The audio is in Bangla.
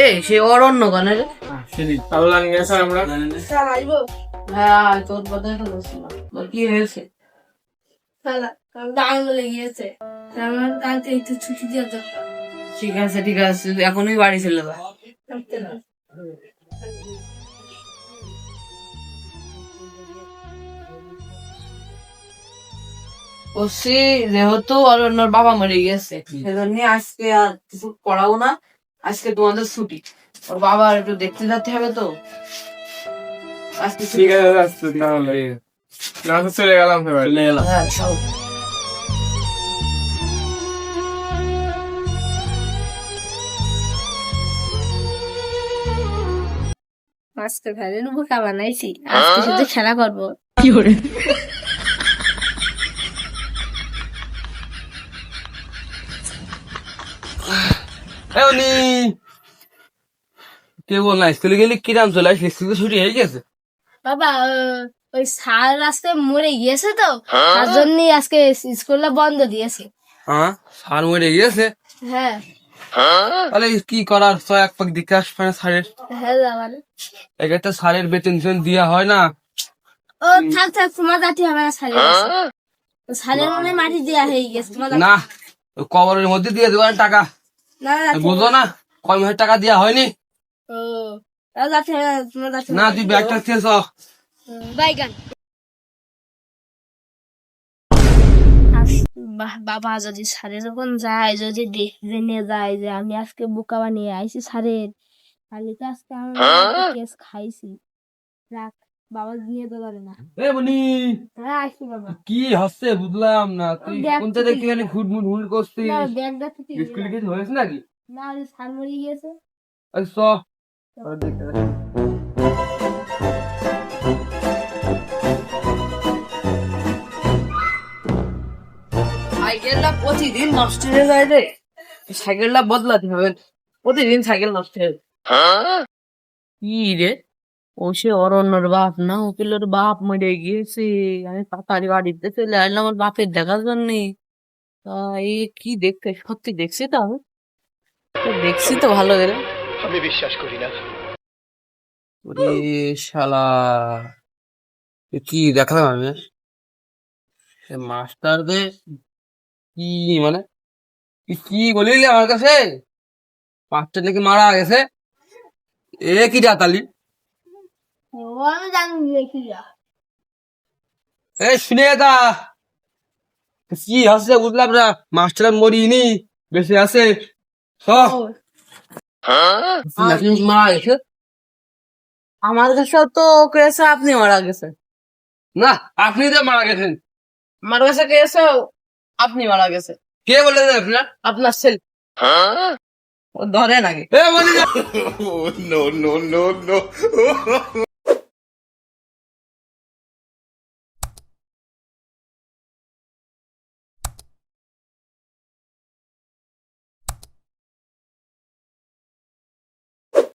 এ সে অরণ্য গানের হ্যাঁ তোর কথা কি হয়েছে? ঠিক আছে ঠিক আছে, এখনই বাড়ি চলে যা। বলছি যেহেতু অরণ্যর বাবা মরে গেছে সেজন্য আজকে আর কিছু পড়াবো না, আজকে তোমাদের ছুটি। ওর বাবা একটু দেখতে যেতে হবে তো আজকে ঠিক আছে তাহলে চলে গেলাম হ্যাঁ সব। আজকে ঘরের বোকা বানাইছি, আজকে শুধু খেলা করবো। কে বল না স্কুলে গেলে কিরাম চলে আসলি, স্কুলে ছুটি হয়ে গেছে? বাবা ওই স্যার আজকে মরে গিয়েছে তো, তার জন্য আজকে স্কুলটা বন্ধ দিয়েছে। হ্যাঁ সার মরে গিয়েছে, হ্যাঁ তাহলে কি করার? তো এক পাক দিকে আসবে না সারের, হ্যাঁ যাবানে। একটা সারের বেতন দেওয়া হয় না। ও থাক থাক, তোমার জাতি হবে না স্যারের কাছে। স্যারের মনে হয় মাটি দেওয়া হয়ে গেছে তোমার জাতি। না কবরের মধ্যে দিয়ে দেবো টাকা, না জাতি বুঝো না কয় মাসের টাকা দেওয়া হয়নি। ও তাও জাতি হবে না, তোমার জাতি না তুই ব্যাগটা খেয়েছ। বাইগান। বাবা যদি স্যারে যখন যায়, যদি জেনে যায় যে আমি আজকে বোকা বানিয়ে আইছি স্যারের, তাহলে তো আজকে আমি কেস খাইছি। রাখ, বাবা নিয়ে তো পারে না। এ বনি হ্যাঁ আসছি বাবা। কি হচ্ছে বুঝলাম না, তুই দেখ কোনটা তুই। দেখতে গেলে ঘুটমুট হুল করছিস? না ব্যাগটা তো তুই স্কুলে কিছু হয়েছে নাকি? না, ওই স্যার মরে গিয়েছে। আচ্ছা সাইকেলটা প্রতিদিন নষ্ট হয়ে যায় রে, সাইকেলটা বদলাতে হবে, প্রতিদিন সাইকেল নষ্ট হয়ে যায়। কি রে, ও সে অরণ্যর বাপ না, উকিলের বাপ মরে গিয়েছে। আমি তাড়াতাড়ি বাড়িতে চলে আসলাম আমার বাপের দেখার জন্য। তা এই কি দেখতে, সত্যি দেখছি তো আমি, তো দেখছি তো ভালো করে। আমি বিশ্বাস করি না। ওরে শালা, এ কি দেখলাম আমি? মাস্টারদের কি মানে কি বলিলি আমার কাছে? মাস্টার নাকি মারা গেছে? এ কি ডাকালি? ও আমি জানি দেখি যা। এ শুনে দা, কি হচ্ছে বুঝলাম না, মাস্টার মরিনি, বেঁচে আছে। আপনি মারা গেছে? আমার কাছেও তো কেছে আপনি মারা গেছে। না আপনি তো মারা গেছেন। আমার কাছে কেছে আপনি মারা গেছে। কে বলে আপনার? আপনার ছেলে ও ধরে নাকি? এ বলি না। No, no, no, no.